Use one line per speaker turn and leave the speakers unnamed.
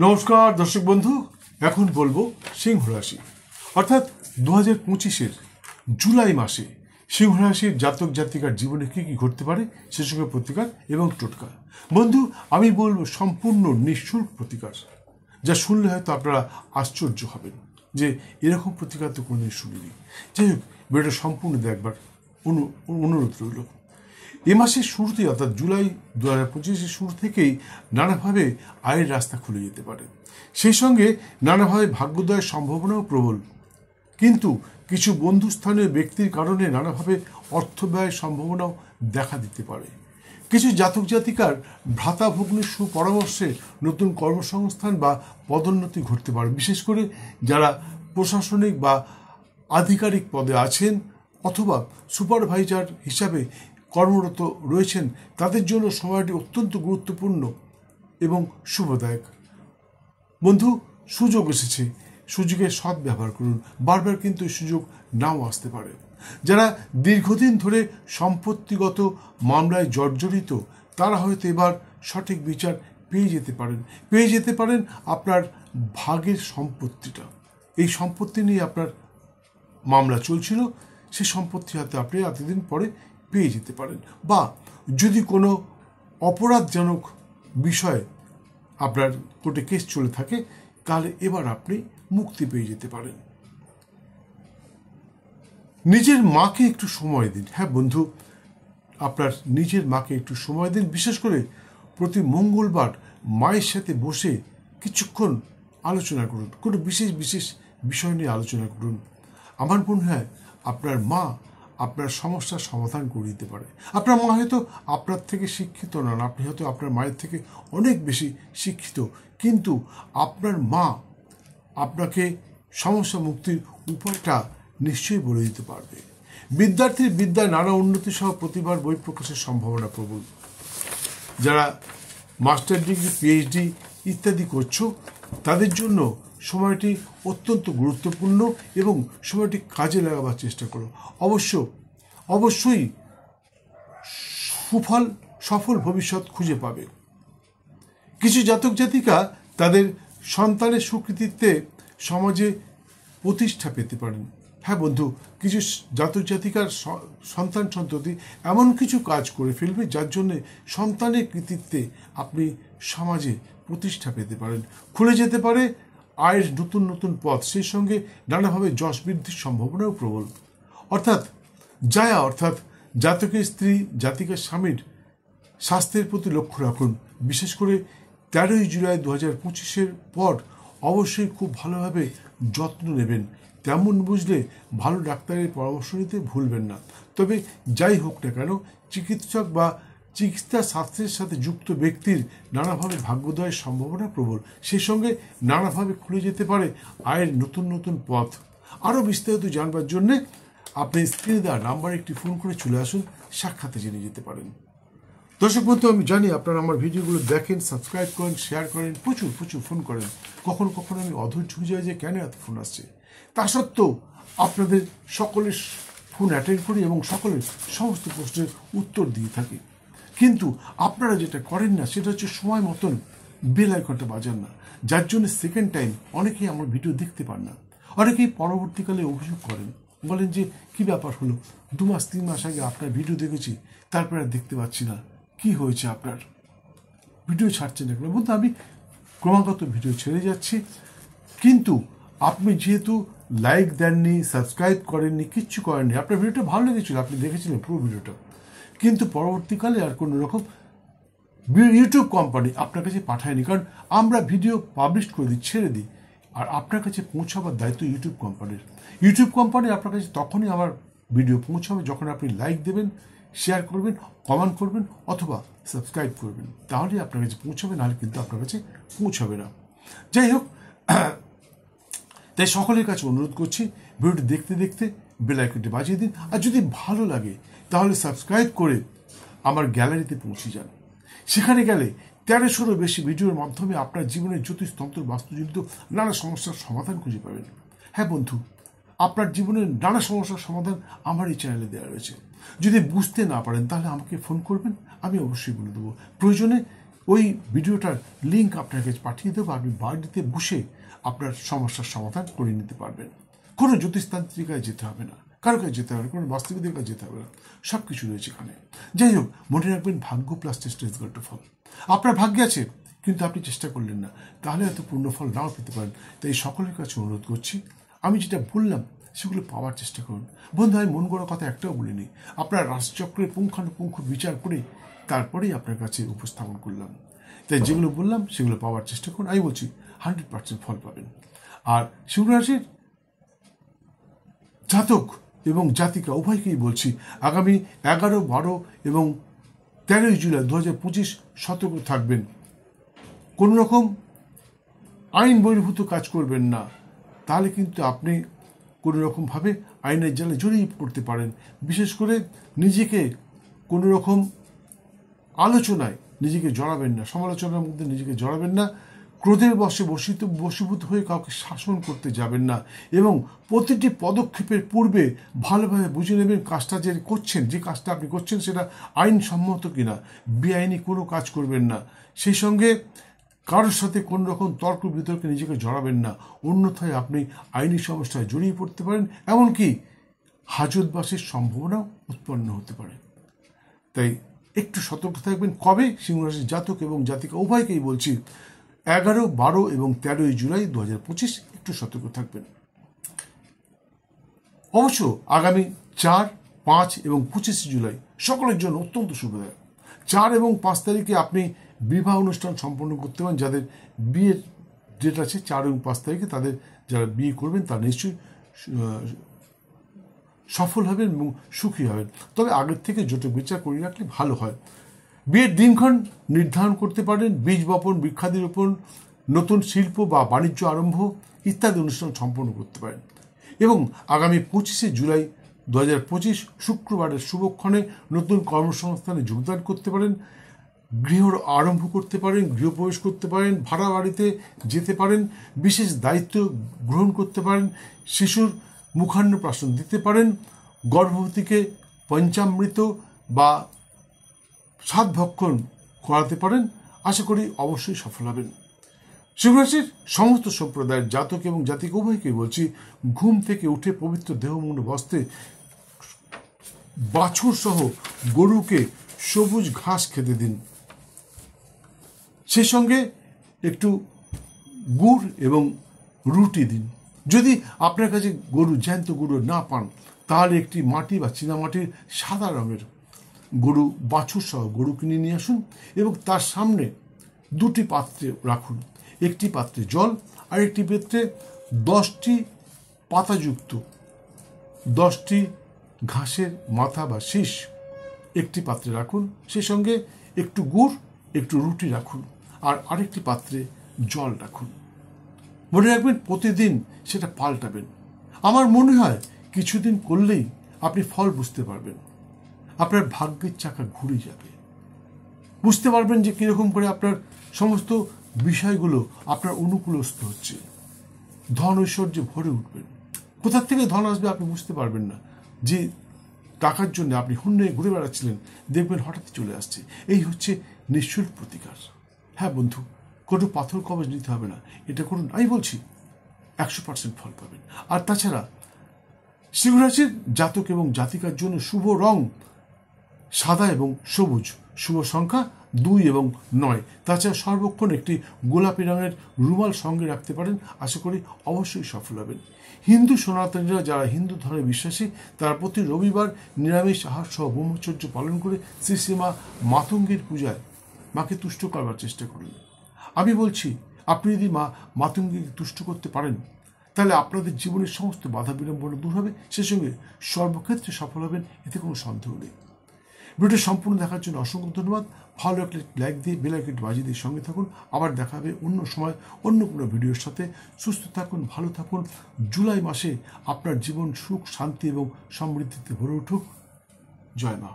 নমস্কার দর্শক বন্ধু, এখন বলবো সিংহ রাশি অর্থাৎ 2025-এর জুলাই মাসে সিংহ রাশির জাতক জাতিকার জীবনে কী কী ঘটতে পারে সে সঙ্গে প্রতিকার এবং টোটকা। বন্ধু, আমি বলবো সম্পূর্ণ নিঃশুল্ক প্রতিকার, যা শুনলে হয়তো আপনারা আশ্চর্য হবেন যে এরকম প্রতিকার তো কোনোদিন শুনিনি। যাই হোক, ভিডিওটা সম্পূর্ণ দেখবার অনুরোধ রইল। এ মাসের শুরুতেই অর্থাৎ জুলাই 2025-এর শুরু থেকেই নানাভাবে আয়ের রাস্তা খুলে যেতে পারে, সেই সঙ্গে নানাভাবে ভাগ্যোদয়ের সম্ভাবনাও প্রবল। কিন্তু কিছু বন্ধুস্থানীয় ব্যক্তির কারণে নানাভাবে অর্থ ব্যয়ের সম্ভাবনাও দেখা দিতে পারে। কিছু জাতক জাতিকার ভ্রাতা ভগ্নির সুপরামর্শে নতুন কর্মসংস্থান বা পদোন্নতি ঘটতে পারে, বিশেষ করে যারা প্রশাসনিক বা আধিকারিক পদে আছেন অথবা সুপারভাইজার হিসাবে কর্মরত রয়েছেন, তাদের জন্য সময়টি অত্যন্ত গুরুত্বপূর্ণ এবং শুভদায়ক। বন্ধু, সুযোগ এসেছে, সুযোগের সৎ ব্যবহার করুন। বারবার কিন্তু এই সুযোগ নাও আসতে পারে। যারা দীর্ঘদিন ধরে সম্পত্তিগত মামলায় জর্জরিত, তারা হয়তো এবার সঠিক বিচার পেয়ে যেতে পারেন আপনার ভাগের সম্পত্তিটা। এই সম্পত্তি নিয়ে আপনার মামলা চলছিল, সেই সম্পত্তি হাতে আপনি এতদিন পরে পেয়ে যেতে পারেন। বা যদি কোনো অপরাধজনক বিষয় আপনার কোর্টে কেস চলে থাকে, তাহলে এবার আপনি মুক্তি পেয়ে যেতে পারেন। নিজের মাকে একটু সময় দিন। হ্যাঁ বন্ধু, আপনার নিজের মাকে একটু সময় দিন। বিশেষ করে প্রতি মঙ্গলবার মায়ের সাথে বসে কিছুক্ষণ আলোচনা করুন, কোনো বিশেষ বিষয় নিয়ে আলোচনা করুন। আমার মনে হয় আপনার মা আপনার সমস্যার সমাধান করে দিতে পারে। আপনার মা হয়তো আপনার থেকে শিক্ষিত নন, আপনি হয়তো আপনার মায়ের থেকে অনেক বেশি শিক্ষিত, কিন্তু আপনার মা আপনাকে সমস্যা মুক্তির উপায়টা নিশ্চয়ই বলে দিতে পারবে। বিদ্যার্থীর বিদ্যায় নানা উন্নতি সহ প্রতিবার বই প্রকাশের সম্ভাবনা প্রবল। যারা মাস্টার ডিগ্রি, পিএইচডি ইত্যাদি করছো, তাদের জন্য সময়টি অত্যন্ত গুরুত্বপূর্ণ এবং সময়টি কাজে লাগাবার চেষ্টা করো। অবশ্যই সফল ভবিষ্যৎ খুঁজে পাবে। কিছু জাতক জাতিকা তাদের সন্তানের স্বীকৃতিতে সমাজে প্রতিষ্ঠা পেতে পারেন। হ্যাঁ বন্ধু, কিছু জাতক জাতিকার সন্তান সন্ততি এমন কিছু কাজ করে ফেলবে যার জন্য সন্তানের কৃতিত্বে আপনি সমাজে প্রতিষ্ঠা পেতে পারেন। খুলে যেতে পারে আয়ের নতুন পথ, সেই সঙ্গে নানাভাবে যশ বৃদ্ধির সম্ভাবনাও প্রবল। অর্থাৎ জাতকের স্ত্রী, জাতিকার স্বামীর স্বাস্থ্যের প্রতি লক্ষ্য রাখুন। বিশেষ করে 13ই জুলাই 2025-এর পর অবশ্যই খুব ভালোভাবে যত্ন নেবেন। তেমন বুঝলে ভালো ডাক্তারের পরামর্শ নিতে ভুলবেন না। তবে যাই হোক না কেন, চিকিৎসক বা চিকিৎসা শাস্ত্রের সাথে যুক্ত ব্যক্তির নানাভাবে ভাগ্যোদয়ের সম্ভাবনা প্রবল, সেই সঙ্গে নানাভাবে খুলে যেতে পারে আয়ের নতুন পথ। আরও বিস্তারিত জানবার জন্যে আপনি স্ক্রিনে দেওয়া নাম্বারে একটি ফোন করে চলে আসুন, সাক্ষাতে জেনে যেতে পারেন। দর্শক বন্ধু, আমি জানি আপনারা আমার ভিডিওগুলো দেখেন, সাবস্ক্রাইব করেন, শেয়ার করেন, প্রচুর ফোন করেন। কখনো আমি অধৈর্য হয়ে যাই যে কেন এত ফোন আসছে। তা সত্ত্বেও আপনাদের সকলের ফোন অ্যাটেন্ড করি এবং সকলের সমস্ত প্রশ্নের উত্তর দিয়ে থাকি। কিন্তু আপনারা যেটা করেন না, সেটা হচ্ছে সময় মতন বেল আইকনটা বাজান না, যার জন্য সেকেন্ড টাইম অনেকেই আমার ভিডিও দেখতে পান না। অনেকেই পরবর্তীকালে অভিযোগ করেন, বলেন যে কি ব্যাপার হলো, 2 মাস 3 মাস আগে আপনার ভিডিও দেখেছি, তারপরে আর দেখতে পাচ্ছি না, কি হয়েছে আপনার, ভিডিও ছাড়ছেন না কেন? বলতে আমি ক্রমাগত ভিডিও ছেড়ে যাচ্ছি, কিন্তু আপনি যেহেতু লাইক দেননি, সাবস্ক্রাইব করেননি, কিচ্ছু করেননি, আপনার ভিডিওটা ভালো লেগেছিল, আপনি দেখেছিলেন পুরো ভিডিওটা, কিন্তু পরবর্তীকালে আর কোনো রকম ইউটিউব কোম্পানি আপনার কাছে পাঠায়নি। কারণ আমরা ভিডিও পাবলিশ করে দিই, ছেড়ে দিই, আর আপনার কাছে পৌঁছাবার দায়িত্ব ইউটিউব কোম্পানির। ইউটিউব কোম্পানি আপনার কাছে তখনই আমার ভিডিও পৌঁছাবে যখন আপনি লাইক দেবেন, শেয়ার করবেন, কমেন্ট করবেন অথবা সাবস্ক্রাইব করবেন, তাহলেই আপনার কাছে পৌঁছাবে, নাহলে কিন্তু আপনার কাছে পৌঁছাবে না। যাই হোক, তাই সকলের কাছে অনুরোধ করছি, ভিডিওটি দেখতে বেল আইকনটি বাজিয়ে দিন। আর যদি ভালো লাগে তাহলে সাবস্ক্রাইব করে আমার গ্যালারিতে পৌঁছে যান। সেখানে গেলে 1300-এরও বেশি ভিডিওর মাধ্যমে আপনার জীবনের জ্যোতিষতন্ত্র, বাস্তুজনিত নানা সমস্যার সমাধান খুঁজে পাবেন। হ্যাঁ বন্ধু, আপনার জীবনের নানা সমস্যার সমাধান আমার এই চ্যানেলে দেওয়া রয়েছে। যদি বুঝতে না পারেন তাহলে আমাকে ফোন করবেন, আমি অবশ্যই বলে দেবো। প্রয়োজনে ওই ভিডিওটার লিঙ্ক আপনার কাছে পাঠিয়ে দেবো। আপনি বাড়িতে বসে আপনার সমস্যার সমাধান করে নিতে পারবেন। কোনো জ্যোতিষতান্ত্রিকায় যেতে হবে না, কারো কাছে যেতে হবে না, কোনো বাস্তবিকের কাছে যেতে হবে না, সব কিছু রয়েছে এখানে। যাই হোক, মনে রাখবেন, ভাগ্য প্লাস চেষ্টা ইজ ইকুয়াল টু ফল। আপনার ভাগ্যে আছে কিন্তু আপনি চেষ্টা করলেন না, তাহলে হয়তো পূর্ণ ফল নাও পেতে পারেন। তাই সকলের কাছে অনুরোধ করছি, আমি যেটা বললাম সেগুলো পাওয়ার চেষ্টা করুন। বন্ধু, আমি মন গড়া কথা একটাও বলিনি। আপনার রাশিচক্রের পুঙ্খানুপুঙ্খ বিচার করে তারপরেই আপনার কাছে উপস্থাপন করলাম। তাই যেগুলো বললাম সেগুলো পাওয়ার চেষ্টা করুন। আমি বলছি 100% ফল পাবেন। আর সিংহ রাশির জাতক এবং জাতিকা উভয়কেই বলছি, আগামী 11, 12 এবং 13 জুলাই 2025 সতর্ক থাকবেন। কোনো রকম আইন বহির্ভূত কাজ করবেন না, তাহলে কিন্তু আপনি কোনো রকমভাবে আইনের জালে জড়িয়ে পড়তে পারেন। বিশেষ করে নিজেকে কোনো রকম আলোচনায় নিজেকে জড়াবেন না, সমালোচনার মধ্যে নিজেকে জড়াবেন না, ক্রোধের বশে বশীভূত হয়ে কাউকে শাসন করতে যাবেন না, এবং প্রতিটি পদক্ষেপের পূর্বে ভালোভাবে বুঝে নেবেন কাজটা যে করছেন, যে কাজটা আপনি করছেন সেটা আইনসম্মত কিনা। বেআইনি কোনো কাজ করবেন না। সেই সঙ্গে কারোর সাথে কোনো রকম তর্ক বিতর্কে নিজেকে জড়াবেন না, অন্যথায় আপনি আইনি সমস্যায় জড়িয়ে পড়তে পারেন, এমনকি হাজতবাসের সম্ভাবনাও উৎপন্ন হতে পারে। তাই একটু সতর্ক থাকবেন। কবে? সিংহরাশির জাতক এবং জাতিকা উভয়কেই বলছি, 11, 12 এবং 13 জুলাই 2025 একটু সতর্ক থাকবেন। অবশ্য আগামী 4, 5 এবং 25 জুলাই সকলের জন্য অত্যন্ত শুভদায়ক। 4 এবং 5 তারিখে আপনি বিবাহ অনুষ্ঠান সম্পন্ন করতে পারেন। যাদের বিয়ের ডেট আছে 4 এবং 5 তারিখে, তাদের যারা বিয়ে করবেন তারা নিশ্চয়ই সফল হবেন এবং সুখী হবেন। তবে আগের থেকে জোটক বিচার করে রাখলে ভালো হয়। বিয়ের দিনক্ষণ নির্ধারণ করতে পারেন। বীজ বপন, বৃক্ষাদি রোপণ, নতুন শিল্প বা বাণিজ্য আরম্ভ ইত্যাদি অনুষ্ঠান সম্পন্ন করতে পারেন। এবং আগামী 25 জুলাই 2025 শুক্রবারের শুভক্ষণে নতুন কর্মসংস্থানে যোগদান করতে পারেন, গৃহ আরম্ভ করতে পারেন, গৃহপ্রবেশ করতে পারেন, ভাড়া বাড়িতে যেতে পারেন, বিশেষ দায়িত্ব গ্রহণ করতে পারেন, শিশুর মুখান্নপ্রাশন দিতে পারেন, গর্ভবতীকে পঞ্চামৃত বা সাতভক্ষণ করাতে পারেন। আশা করি অবশ্যই সফল হবেন। সিংহরাশির সমস্ত সম্প্রদায়ের জাতক এবং জাতিক উভয়কে বলছি, ঘুম থেকে উঠে পবিত্র দেহমূর্ণ বস্ত্রে বাছুর সহ গরুকে সবুজ ঘাস খেতে দিন। সেই সঙ্গে একটু গুড় এবং রুটি দিন। যদি আপনার কাছে জ্যান্ত গরু না পান, তাহলে একটি মাটি বা চীনামাটির সাদা রঙের গরু, বাছুর সহ গরু কিনে নিয়ে আসুন এবং তার সামনে 2টি পাত্রে রাখুন। একটি পাত্রে জল আর একটি পাত্রে 10টি পাতাযুক্ত 10টি ঘাসের মাথা বা শীষ একটি পাত্রে রাখুন। সেই সঙ্গে একটু গুড়, একটু রুটি রাখুন আর আরেকটি পাত্রে জল রাখুন। মনে রাখবেন, প্রতিদিন সেটা পাল্টাবেন। আমার মনে হয় কিছুদিন করলেই আপনি ফল বুঝতে পারবেন। আপনার ভাগ্যের চাকা ঘুরে যাবে, বুঝতে পারবেন যে কীরকম করে আপনার সমস্ত বিষয়গুলো আপনার অনুকূলস্থ হচ্ছে। ধন ঐশ্বর্যে ভরে উঠবেন। কোথা থেকে ধন আসবে আপনি বুঝতে পারবেন না। যে টাকার জন্য আপনি হুন্ডে ঘুরে বেড়াচ্ছিলেন, দেখবেন হঠাৎ চলে আসছে। এই হচ্ছে নিঃশুল্ক প্রতিকার। হ্যাঁ বন্ধু, কোনো পাথর কবজ নিতে হবে না, এটা করুন। আমি বলছি 100% ফল পাবেন। আর তাছাড়া সিংহরাশির জাতক এবং জাতিকার জন্য শুভ রং সাদা এবং সবুজ, শুভ সংখ্যা 2 এবং 9। তাছাড়া সর্বক্ষণ একটি গোলাপি রঙের রুমাল সঙ্গে রাখতে পারেন। আশা করি অবশ্যই সফল হবেন। হিন্দু সনাতনীরা যারা হিন্দু ধর্মে বিশ্বাসী, তারা প্রতি রবিবার নিরামিষ আহার সহ ব্রহ্মচর্য পালন করে শ্রী শ্রীমা মাতঙ্গীর পূজায় মাকে তুষ্ট করবার চেষ্টা করুন। আমি বলছি, আপনি যদি মাতঙ্গীকে তুষ্ট করতে পারেন, তাহলে আপনাদের জীবনের সমস্ত বাধা বিড়ম্বনা দূর হবে, সেই সঙ্গে সর্বক্ষেত্রে সফল হবেন, এতে কোনো সন্দেহ নেই। ভিডিওটি সম্পূর্ণ দেখার জন্য অসংখ্য ধন্যবাদ। ভালো লাগলে লাইক দিয়ে বেল আইকনটি বাজিয়ে দিয়ে সঙ্গে থাকুন। আবার দেখা হবে অন্য সময় অন্য কোনো ভিডিওর সাথে। সুস্থ থাকুন, ভালো থাকুন। জুলাই মাসে আপনার জীবন সুখ, শান্তি এবং সমৃদ্ধিতে ভরে উঠুক। জয় মা।